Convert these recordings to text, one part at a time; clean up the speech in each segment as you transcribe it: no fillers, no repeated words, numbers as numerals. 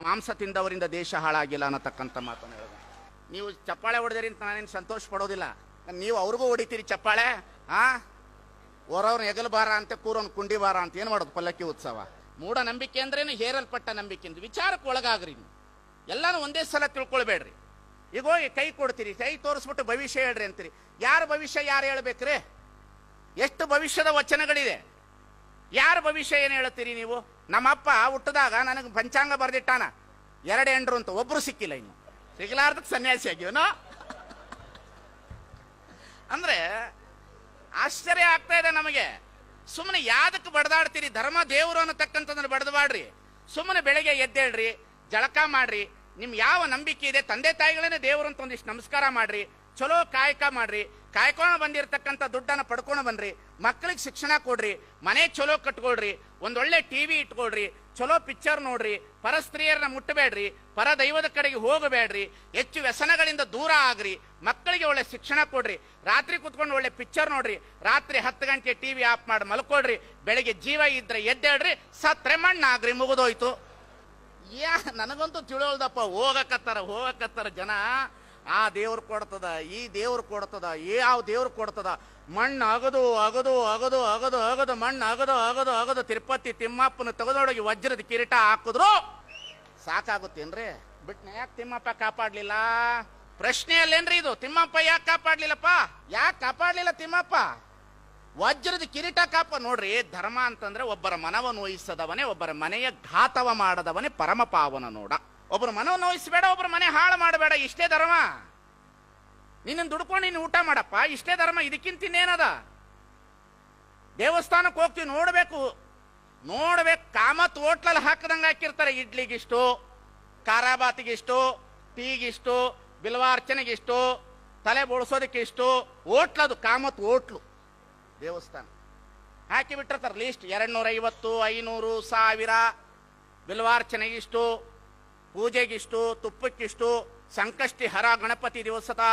ಮಾಂಸ ತಿಂದವರಿಂದ ದೇಶ ಹಾಳಾಗಿಲ್ಲ ಅನ್ನತಕ್ಕಂಥ ಮಾತನ್ನು ಹೇಳಿದೆ. ನೀವು ಚಪ್ಪಾಳೆ ಹೊಡೆದಿರಿ ಅಂತ ನಾನೇನು ಸಂತೋಷ ಪಡೋದಿಲ್ಲ. ನೀವು ಅವ್ರಿಗೂ ಹೊಡಿತೀರಿ ಚಪ್ಪಾಳೆ. ಹೊರವ್ರನ್ನ ಹೆಗಲು ಬಾರ ಅಂತ ಕೂರೋನ್ ಕುಂಡಿ ಬಾರ ಅಂತ ಏನು ಮಾಡೋದು ಪಲ್ಲಕ್ಕಿ ಉತ್ಸವ. ಮೂಢನಂಬಿಕೆ ಅಂದ್ರೇನು ಹೇರಲ್ಪಟ್ಟ ನಂಬಿಕೆ ಅಂತ ವಿಚಾರಕ್ಕೆ ಒಳಗಾಗ್ರಿ. ನೀವು ಎಲ್ಲಾನು ಒಂದೇ ಸಲ ತಿಳ್ಕೊಳ್ಬೇಡ್ರಿ. ಈಗ ಹೋಗಿ ಕೈ ಕೊಡ್ತೀರಿ, ಕೈ ತೋರಿಸ್ಬಿಟ್ಟು ಭವಿಷ್ಯ ಹೇಳ್ರಿ ಅಂತೀರಿ. ಯಾರ ಭವಿಷ್ಯ ಯಾರು ಹೇಳ್ಬೇಕ್ರಿ? ಎಷ್ಟು ಭವಿಷ್ಯದ ವಚನಗಳಿದೆ, ಯಾರ ಭವಿಷ್ಯ ಏನು ಹೇಳ್ತೀರಿ ನೀವು? ನಮ್ಮಪ್ಪ ಹುಟ್ಟದಾಗ ನನಗೆ ಪಂಚಾಂಗ ಬರ್ದಿಟ್ಟಾನ 2 ಹೆಂಡ್ರು ಅಂತ, ಒಬ್ರು ಸಿಕ್ಕಿಲ್ಲ, ಇನ್ನು ಸಿಗಲಾರ್ದಕ್ಕೆ ಸನ್ಯಾಸಿ ಆಗಿವನು. ಅಂದ್ರೆ ಆಶ್ಚರ್ಯ ಆಗ್ತಾ ಇದೆ ನಮಗೆ. ಸುಮ್ಮನೆ ಯಾದಕ್ಕೆ ಬಡದಾಡ್ತೀರಿ? ಧರ್ಮ ದೇವರು ಅನ್ನತಕ್ಕಂಥದ್ದನ್ನು ಬಡದಬಾಡ್ರಿ. ಸುಮ್ಮನೆ ಬೆಳಗ್ಗೆ ಎದ್ದೇಳ್ರಿ, ಜಳಕ ಮಾಡ್ರಿ, ನಿಮ್ ಯಾವ ನಂಬಿಕೆ ಇದೆ ತಂದೆ ತಾಯಿಗಳನ್ನೇ ದೇವರು ಅಂತ ಒಂದಿಷ್ಟು ನಮಸ್ಕಾರ ಮಾಡ್ರಿ, ಚಲೋ ಕಾಯಕ ಮಾಡ್ರಿ, ಕಾಯ್ಕೊಂಡು ಬಂದಿರತಕ್ಕಂಥ ದುಡ್ಡನ್ನು ಪಡ್ಕೊಂಡು ಬನ್ರಿ, ಮಕ್ಕಳಿಗೆ ಶಿಕ್ಷಣ ಕೊಡ್ರಿ, ಮನೆ ಚಲೋ ಕಟ್ಕೊಳ್ರಿ, ಒಂದೊಳ್ಳೆ ಟಿವಿ ಇಟ್ಕೊಳ್ರಿ, ಚಲೋ ಪಿಕ್ಚರ್ ನೋಡ್ರಿ, ಪರ ಸ್ತ್ರೀಯರನ್ನ ಮುಟ್ಟಬೇಡ್ರಿ, ಪರ ದೈವದ ಕಡೆಗೆ ಹೋಗಬೇಡ್ರಿ, ಹೆಚ್ಚು ವ್ಯಸನಗಳಿಂದ ದೂರ ಆಗ್ರಿ, ಮಕ್ಕಳಿಗೆ ಒಳ್ಳೆ ಶಿಕ್ಷಣ ಕೊಡ್ರಿ, ರಾತ್ರಿ ಕುತ್ಕೊಂಡು ಒಳ್ಳೆ ಪಿಕ್ಚರ್ ನೋಡ್ರಿ, ರಾತ್ರಿ 10 ಗಂಟೆ ಟಿವಿ ಆಫ್ ಮಾಡಿ ಮಲ್ಕೊಳ್ರಿ, ಬೆಳಿಗ್ಗೆ ಜೀವ ಇದ್ರೆ ಎದ್ದೇಳ್ರಿ, ಸತ್ರೆ ಮಣ್ಣಾಗ್ರಿ, ಮುಗಿದೋಯ್ತು. ನನಗಂತೂ ತಿಳಿಯೋಲ್ದಪ್ಪ. ಹೋಗಕತ್ತಾರ ಜನ. ಆ ದೇವ್ರು ಕೊಡ್ತದ, ಈ ದೇವ್ರು ಕೊಡ್ತದ, ಯಾವ ದೇವ್ರು ಕೊಡ್ತದ, ಮಣ್ಣು ಅಗದು ಅಗದು ಅಗದು ಅಗದು ಅಗದು ಮಣ್ಣು ಅಗದು ಅಗದು ಅಗದು ತಿರುಪತಿ ತಿಮ್ಮಪ್ಪನ ತೆಗೆದೊಳಗೆ ವಜ್ರದ ಕಿರೀಟ ಹಾಕಿದ್ರು ಸಾಕಾಗುತ್ತೇನ್ರಿ? ಬಿಟ್ನ ಯಾಕೆ ತಿಮ್ಮಪ್ಪ ಕಾಪಾಡ್ಲಿಲ್ಲ? ಪ್ರಶ್ನೆಯಲ್ಲೇನ್ರಿ ಇದು? ತಿಮ್ಮಪ್ಪ ಯಾಕೆ ಕಾಪಾಡ್ಲಿಲ್ಲಪ್ಪ? ಯಾಕೆ ಕಾಪಾಡ್ಲಿಲ್ಲ ತಿಮ್ಮಪ್ಪ? ವಜ್ರದ ಕಿರೀಟ ನೋಡ್ರಿ, ಧರ್ಮ ಅಂತಂದ್ರೆ ಒಬ್ಬರ ಮನವ ನೋಯಿಸದವನೇ, ಒಬ್ಬರ ಮನೆಯ ಘಾತವ ಮಾಡದವನೇ ಪರಮ ಪಾವನ ನೋಡ. ಒಬ್ಬರ ಮನವ ನೋಯಿಸಬೇಡ, ಒಬ್ಬರ ಮನೆ ಹಾಳು ಮಾಡಬೇಡ, ಇಷ್ಟೇ ಧರ್ಮ. ನಿನ್ನ ದುಡ್ಕೊಂಡು ನೀನು ಊಟ ಮಾಡಪ್ಪ, ಇಷ್ಟೇ ಧರ್ಮ. ಇದಕ್ಕಿಂತ ಇನ್ನೇನದ? ದೇವಸ್ಥಾನಕ್ಕೆ ಹೋಗ್ತೀವಿ, ನೋಡ್ಬೇಕು, ಕಾಮತ್ ಹೋಟ್ಲಲ್ಲಿ ಹಾಕದಂಗೆ ಹಾಕಿರ್ತಾರೆ. ಇಡ್ಲಿಗಿಷ್ಟು, ಖಾರಾಬಾತಿಗಿಷ್ಟು, ಟೀಗಿಷ್ಟು, ಬಿಲ್ವಾರ್ಚನೆಗಿಷ್ಟು, ತಲೆ ಬೋಳ್ಸೋದಕ್ಕೆ ಇಷ್ಟು, ಹೋಟ್ಲದು ಕಾಮತ್ ಹೋಟ್ಲು ದೇವಸ್ಥಾನ ಹಾಕಿ ಬಿಟ್ಟಿರ್ತಾರೆ ಲೀಸ್ಟ್. 250, 500, 1000 ಬಿಲ್ವಾರ್ಚನೆಗಿಷ್ಟು, ಪೂಜೆಗಿಷ್ಟು, ತುಪ್ಪಕ್ಕಿಷ್ಟು, ಸಂಕಷ್ಟಿ ಹರ ಗಣಪತಿ ದಿವಸದ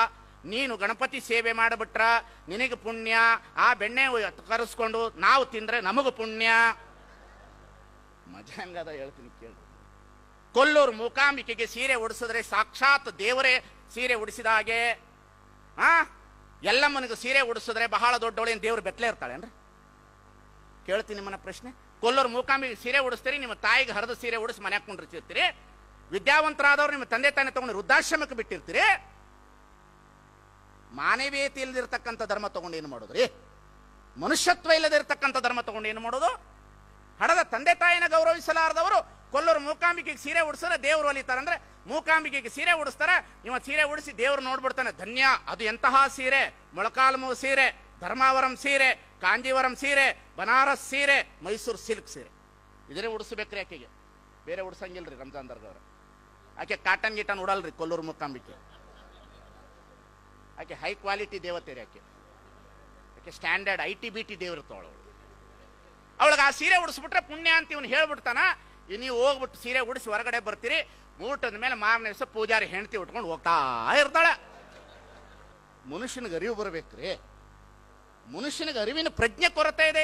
ನೀನು ಗಣಪತಿ ಸೇವೆ ಮಾಡಿಬಿಟ್ರ ನಿನಗೆ ಪುಣ್ಯ. ಆ ಬೆಣ್ಣೆ ಕರೆಸ್ಕೊಂಡು ನಾವು ತಿಂದ್ರೆ ನಮಗೂ ಪುಣ್ಯ. ಮಜಾ ಹಂಗದ ಹೇಳ್ತೀನಿ ಕೇಳಿ. ಕೊಲ್ಲೂರು ಮೂಕಾಂಬಿಕೆಗೆ ಸೀರೆ ಉಡಿಸಿದ್ರೆ ಸಾಕ್ಷಾತ್ ದೇವರೇ ಸೀರೆ ಉಡಿಸಿದ ಹಾಗೆ. ಎಲ್ಲಮ್ಮನಿಗೆ ಸೀರೆ ಉಡಿಸಿದ್ರೆ ಬಹಳ ದೊಡ್ಡವಳೇನು ದೇವ್ರು ಬೆತ್ತಲೆ ಇರ್ತಾಳೇನ್ರಿ? ಕೇಳ್ತೀನಿ ನಿಮ್ಮನ್ನ ಪ್ರಶ್ನೆ. ಕೊಲ್ಲೂರು ಮೂಕಾಂಬಿಗೆ ಸೀರೆ ಉಡಿಸ್ತೀರಿ, ನಿಮ್ಮ ತಾಯಿಗೆ ಹರಿದ ಸೀರೆ ಉಡಿಸಿ ಮನೆ ಹಾಕೊಂಡಿರ್ತಿರ್ತೀರಿ. ವಿದ್ಯಾವಂತರಾದವ್ರು ನಿಮ್ಮ ತಂದೆ ತಾನೇ ತಗೊಂಡು ವೃದ್ಧಾಶ್ರಮಕ್ಕೆ ಬಿಟ್ಟಿರ್ತೀರಿ. ಮಾನವೀಯತೆ ಇಲ್ಲದಿರ್ತಕ್ಕಂಥ ಧರ್ಮ ತಗೊಂಡು ಏನು ಮಾಡೋದ್ರಿ? ಮನುಷ್ಯತ್ವ ಇಲ್ಲದಿರ್ತಕ್ಕಂಥ ಧರ್ಮ ತಗೊಂಡು ಏನು ಮಾಡೋದು? ಹಡದ ತಂದೆ ತಾಯಿನ ಗೌರವಿಸಲಾರದವರು ಕೊಲ್ಲೂರು ಮೂಕಾಂಬಿಕೆಗೆ ಸೀರೆ ಉಡಿಸಿದ್ರೆ ದೇವ್ರು ಒಲಿತಾರಂದ್ರೆ, ಮೂಕಾಂಬಿಕೆಗೆ ಸೀರೆ ಉಡಿಸ್ತಾರ, ಇವ ಸೀರೆ ಉಡಿಸಿ ದೇವ್ರು ನೋಡ್ಬಿಡ್ತಾನೆ, ಧನ್ಯ, ಅದು ಎಂತಹ ಸೀರೆ, ಮೊಳಕಾಲ್ಮೂ ಸೀರೆ, ಧರ್ಮಾವರಂ ಸೀರೆ, ಕಾಂಜೀವರಂ ಸೀರೆ, ಬನಾರಸ್ ಸೀರೆ, ಮೈಸೂರು ಸಿಲ್ಕ್ ಸೀರೆ, ಇದನ್ನೇ ಉಡಿಸ್ಬೇಕ್ರಿ ಆಕೆಗೆ. ಬೇರೆ ಉಡ್ಸಂಗಿಲ್ರಿ ರಂಜಾನ್ ದರ್ಗವ್ರ. ಆಕೆ ಕಾಟನ್ ಗೀಟನ್ ಉಡಲ್ರಿ ಕೊಲ್ಲೂರು ಮೂಕಾಂಬಿಕೆ. ಆಕೆ ಹೈ ಕ್ವಾಲಿಟಿ ದೇವತೆ ರೀ. ಆಕೆ ಸ್ಟ್ಯಾಂಡರ್ಡ್ ITBT ದೇವ್ರ ತೊಗೊಳವಳು. ಅವಳಿಗೆ ಆ ಸೀರೆ ಉಡಿಸ್ಬಿಟ್ರೆ ಪುಣ್ಯ ಅಂತ ಇವನು ಹೇಳ್ಬಿಡ್ತಾನ. ನೀವು ಹೋಗ್ಬಿಟ್ಟು ಸೀರೆ ಉಡಿಸಿ ಹೊರಗಡೆ ಬರ್ತೀರಿ, ಊಟದ ಮೇಲೆ ಮಾರನೇ ದಿವಸ ಪೂಜಾರಿ ಹೆಂಡತಿ ಉಟ್ಕೊಂಡು ಹೋಗ್ತಾ ಇರ್ತಾಳೆ. ಮನುಷ್ಯನಿಗೆ ಅರಿವು ಬರಬೇಕ್ರಿ. ಮನುಷ್ಯನಿಗೆ ಅರಿವಿನ ಪ್ರಜ್ಞೆ ಕೊರತೆ ಇದೆ.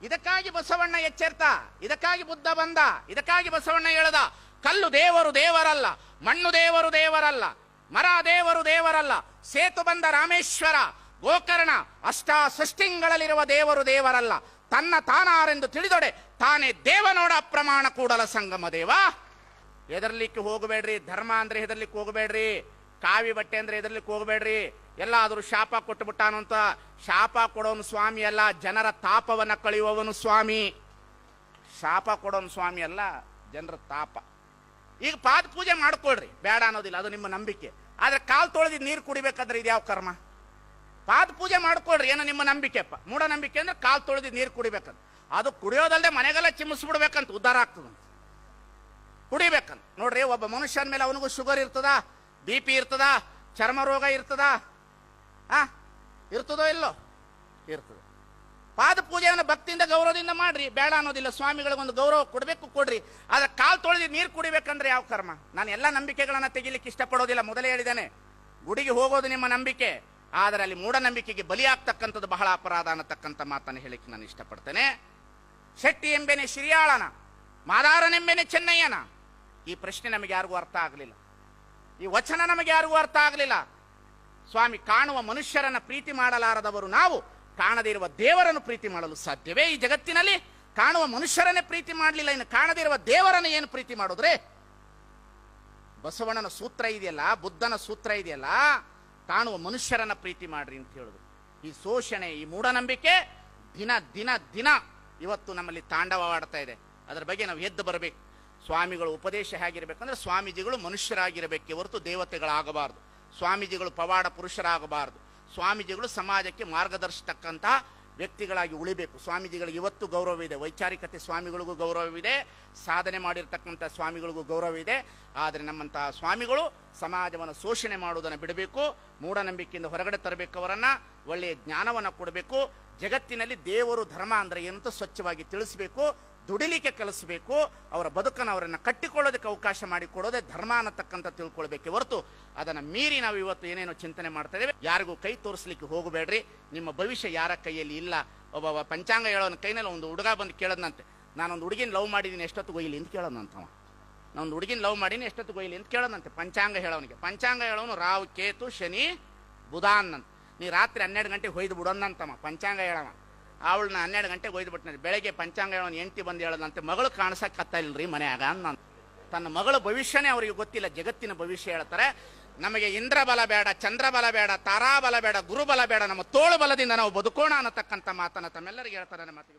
ಇದಕ್ಕಾಗಿ ಬಸವಣ್ಣ ಎಚ್ಚೆರ್ತ, ಇದಕ್ಕಾಗಿ ಬುದ್ಧ ಬಂದ, ಇದಕ್ಕಾಗಿ ಬಸವಣ್ಣ ಹೇಳದ, ಕಲ್ಲು ದೇವರು ದೇವರಲ್ಲ, ಮಣ್ಣು ದೇವರು ದೇವರಲ್ಲ, ಮರ ದೇವರು ದೇವರಲ್ಲ, ಸೇತು ಬಂದ ರಾಮೇಶ್ವರ, ಗೋಕರ್ಣ, ಅಷ್ಟಾಸೃಷ್ಟಿಂಗಳಲ್ಲಿರುವ ದೇವರು ದೇವರಲ್ಲ, ತನ್ನ ತಾನಾರೆಂದು ತಿಳಿದೊಡೆ ತಾನೇ ದೇವನೋಡ ಪ್ರಮಾಣ ಕೂಡಲ ಸಂಗಮ ದೇವ. ಹೆದರ್ಲಿಕ್ಕೆ ಹೋಗಬೇಡ್ರಿ. ಧರ್ಮ ಅಂದ್ರೆ ಹೆದರ್ಲಿಕ್ಕೆ ಹೋಗಬೇಡ್ರಿ. ಕಾವಿ ಬಟ್ಟೆ ಅಂದ್ರೆ ಹೆದರ್ಲಿಕ್ಕೆ ಹೋಗಬೇಡ್ರಿ. ಎಲ್ಲಾದರೂ ಶಾಪ ಕೊಟ್ಟುಬಿಟ್ಟಾನು ಅಂತ. ಶಾಪ ಕೊಡೋನು ಸ್ವಾಮಿ ಅಲ್ಲ, ಜನರ ತಾಪವನ್ನ ಕಳೆಯುವವನು ಸ್ವಾಮಿ. ಶಾಪ ಕೊಡೋನು ಸ್ವಾಮಿ ಅಲ್ಲ, ಜನರ ತಾಪ. ಈಗ ಪಾದ ಪೂಜೆ ಮಾಡ್ಕೊಳ್ರಿ, ಬೇಡ ಅನ್ನೋದಿಲ್ಲ, ಅದು ನಿಮ್ಮ ನಂಬಿಕೆ. ಆದ್ರೆ ಕಾಲು ತೊಳೆದು ನೀರು ಕುಡಿಬೇಕಾದ್ರೆ ಇದು ಯಾವ ಕರ್ಮ? ಪಾದ ಪೂಜೆ ಮಾಡ್ಕೊಳ್ರಿ, ಏನೋ ನಿಮ್ಮ ನಂಬಿಕೆಪ್ಪ. ಮೂಢನಂಬಿಕೆ ಅಂದ್ರೆ ಕಾಲು ತೊಳೆದು ನೀರು ಕುಡಿಬೇಕಂತ. ಅದು ಕುಡಿಯೋದಲ್ಲದೆ ಮನೆಗೆಲ್ಲ ಚಿಮ್ಮಿಸ್ಬಿಡ್ಬೇಕಂತ, ಉದ್ಧಾರ ಆಗ್ತದ. ಕುಡಿಬೇಕಂತ ನೋಡ್ರಿ. ಒಬ್ಬ ಮನುಷ್ಯನ ಮೇಲೆ ಅವನಿಗೂ ಶುಗರ್ ಇರ್ತದ, BP ಇರ್ತದ, ಚರ್ಮ ರೋಗ ಇರ್ತದ, ಇರ್ತದೋ ಇಲ್ಲೋ? ಇರ್ತದೆ. ಪಾದ ಪೂಜೆಯನ್ನು ಭಕ್ತಿಯಿಂದ ಗೌರವದಿಂದ ಮಾಡ್ರಿ, ಬೇಡ ಅನ್ನೋದಿಲ್ಲ. ಸ್ವಾಮಿಗಳಿಗೊಂದು ಗೌರವ ಕೊಡ್ಬೇಕು, ಕೊಡ್ರಿ. ಆದ್ರೆ ಕಾಲು ತೊಳೆದು ನೀರು ಕುಡಿಬೇಕಂದ್ರೆ ಯಾವ ಕರ್ಮ? ನಾನು ಎಲ್ಲ ನಂಬಿಕೆಗಳನ್ನ ತೆಗಿಲಿಕ್ಕೆ ಇಷ್ಟಪಡೋದಿಲ್ಲ. ಮೊದಲೇ ಹೇಳಿದ್ದೇನೆ, ಗುಡಿಗೆ ಹೋಗೋದು ನಿಮ್ಮ ನಂಬಿಕೆ, ಆದರೆ ಅಲ್ಲಿ ಮೂಢನಂಬಿಕೆಗೆ ಬಲಿಯಾಗ್ತಕ್ಕಂಥದ್ದು ಬಹಳ ಅಪರಾಧ ಅನ್ನತಕ್ಕಂಥ ಮಾತನ್ನು ಹೇಳಿಕ್ಕೆ ನಾನು ಇಷ್ಟಪಡ್ತೇನೆ. ಶೆಟ್ಟಿ ಎಂಬೆನೆ ಶ್ರೀಯಾಳನ, ಮಾದಾರನೆಂಬೆನೆ ಚೆನ್ನಯ್ಯನ, ಈ ಪ್ರಶ್ನೆ ನಮಗೆ ಯಾರಿಗೂ ಅರ್ಥ ಆಗಲಿಲ್ಲ, ಈ ವಚನ ನಮಗೆ ಯಾರಿಗೂ ಅರ್ಥ ಆಗಲಿಲ್ಲ. ಸ್ವಾಮಿ, ಕಾಣುವ ಮನುಷ್ಯರನ್ನ ಪ್ರೀತಿ ಮಾಡಲಾರದವರು ನಾವು ಕಾಣದೇ ಇರುವ ದೇವರನ್ನು ಪ್ರೀತಿ ಮಾಡಲು ಸಾಧ್ಯವೇ? ಈ ಜಗತ್ತಿನಲ್ಲಿ ಕಾಣುವ ಮನುಷ್ಯರನ್ನೇ ಪ್ರೀತಿ ಮಾಡಲಿಲ್ಲ, ಇನ್ನು ಕಾಣದೇ ಇರುವ ದೇವರನ್ನು ಏನು ಪ್ರೀತಿ ಮಾಡೋದ್ರೆ? ಬಸವಣ್ಣನ ಸೂತ್ರ ಇದೆಯಲ್ಲ, ಬುದ್ಧನ ಸೂತ್ರ ಇದೆಯಲ್ಲ, ಕಾಣುವ ಮನುಷ್ಯರನ್ನ ಪ್ರೀತಿ ಮಾಡ್ರಿ ಅಂತ ಹೇಳುದು. ಈ ಶೋಷಣೆ, ಈ ಮೂಢನಂಬಿಕೆ ದಿನ ದಿನ ದಿನ ಇವತ್ತು ನಮ್ಮಲ್ಲಿ ತಾಂಡವವಾಡ್ತಾ ಇದೆ. ಅದರ ಬಗ್ಗೆ ನಾವು ಎದ್ದು ಬರಬೇಕು. ಸ್ವಾಮಿಗಳು ಉಪದೇಶ ಹೇಗಿರಬೇಕಂದ್ರೆ, ಸ್ವಾಮೀಜಿಗಳು ಮನುಷ್ಯರಾಗಿರಬೇಕೆ ಹೊರತು ದೇವತೆಗಳಾಗಬಾರದು. ಸ್ವಾಮೀಜಿಗಳು ಪವಾಡ ಪುರುಷರಾಗಬಾರದು. ಸ್ವಾಮೀಜಿಗಳು ಸಮಾಜಕ್ಕೆ ಮಾರ್ಗದರ್ಶತಕ್ಕಂತಹ ವ್ಯಕ್ತಿಗಳಾಗಿ ಉಳಿಬೇಕು. ಸ್ವಾಮೀಜಿಗಳಿಗೆ ಇವತ್ತು ಗೌರವವಿದೆ, ವೈಚಾರಿಕತೆ ಸ್ವಾಮಿಗಳಿಗೂ ಗೌರವವಿದೆ, ಸಾಧನೆ ಮಾಡಿರ್ತಕ್ಕಂಥ ಸ್ವಾಮಿಗಳಿಗೂ ಗೌರವವಿದೆ. ಆದರೆ ನಮ್ಮಂತಹ ಸ್ವಾಮಿಗಳು ಸಮಾಜವನ್ನು ಶೋಷಣೆ ಮಾಡುವುದನ್ನು ಬಿಡಬೇಕು, ಮೂಢನಂಬಿಕೆಯಿಂದ ಹೊರಗಡೆ ತರಬೇಕು, ಅವರನ್ನ ಒಳ್ಳೆಯ ಜ್ಞಾನವನ್ನು ಕೊಡಬೇಕು. ಜಗತ್ತಿನಲ್ಲಿ ದೇವರು ಧರ್ಮ ಅಂದ್ರೆ ಏನಂತ ಸ್ವಚ್ಛವಾಗಿ ತಿಳಿಸಬೇಕು, ದುಡಿಲಿಕ್ಕೆ ಕಲಿಸಬೇಕು. ಅವರ ಬದುಕನ್ನು ಅವರನ್ನು ಕಟ್ಟಿಕೊಳ್ಳೋದಕ್ಕೆ ಅವಕಾಶ ಮಾಡಿಕೊಡೋದೇ ಧರ್ಮ ಅನ್ನತಕ್ಕಂಥ ತಿಳ್ಕೊಳ್ಬೇಕೆ ಹೊರತು ಅದನ್ನು ಮೀರಿ ನಾವು ಇವತ್ತು ಏನೇನೋ ಚಿಂತನೆ ಮಾಡ್ತಾ ಇದ್ದೇವೆ. ಯಾರಿಗೂ ಕೈ ತೋರಿಸ್ಲಿಕ್ಕೆ ಹೋಗಬೇಡ್ರಿ, ನಿಮ್ಮ ಭವಿಷ್ಯ ಯಾರ ಕೈಯಲ್ಲಿ ಇಲ್ಲ. ಒಬ್ಬ ಪಂಚಾಂಗ ಹೇಳೋನ ಕೈನಲ್ಲಿ ಒಂದು ಹುಡುಗ ಬಂದು ಕೇಳೋದಂತೆ, ನಾನೊಂದು ಹುಡುಗಿನ ಲವ್ ಮಾಡಿದ್ದೀನಿ ಎಷ್ಟೊತ್ತು ಒಯ್ಲಿ ಅಂತ ಕೇಳೋದಂತವ. ನಾನೊಂದು ಹುಡುಗಿನ ಲವ್ ಮಾಡೀನಿ ಎಷ್ಟೊತ್ತು ಒಯ್ಲಿ ಅಂತ ಕೇಳೋದಂತೆ ಪಂಚಾಂಗ ಹೇಳೋನಿಗೆ. ಪಂಚಾಂಗ ಹೇಳೋನು ರಾವ್ ಕೇತು ಶನಿ ಬುಧಾನ್ ಅಂತ. ನೀ ರಾತ್ರಿ 12 ಗಂಟೆಗೆ ಹೊಯ್ದು ಬಿಡೋದಂತವ ಪಂಚಾಂಗ ಹೇಳವ. ಅವಳನ್ನ 12 ಗಂಟೆಗೆ ಒಯ್ದು ಬಿಟ್ಟು ಬೆಳಗ್ಗೆ ಪಂಚಾಂಗ ಹೇಳೋನು ಎಂಟಿ ಬಂದು ಹೇಳೋದಂತೆ, ಮಗಳು ಕಾಣಿಸಕ್ಕತ್ತಿಲ್ರಿ ಮನೆಯಾಗ ಅಂತ. ತನ್ನ ಮಗಳ ಭವಿಷ್ಯನೇ ಅವರಿಗೆ ಗೊತ್ತಿಲ್ಲ, ಜಗತ್ತಿನ ಭವಿಷ್ಯ ಹೇಳ್ತಾರೆ. ನಮಗೆ ಇಂದ್ರ ಬಲ ಬೇಡ, ಚಂದ್ರ ಬಲ ಬೇಡ, ತಾರಾ ಬಲ ಬೇಡ, ಗುರುಬಲ ಬೇಡ, ನಮ್ಮ ತೋಳು ಬಲದಿಂದ ನಾವು ಬದುಕೋಣ ಅನ್ನತಕ್ಕಂಥ ಮಾತನ್ನ ತಮ್ಮೆಲ್ಲರಿಗೆ ಹೇಳ್ತಾರೆ. ನನ್ನ ಮಾತಿಗೆ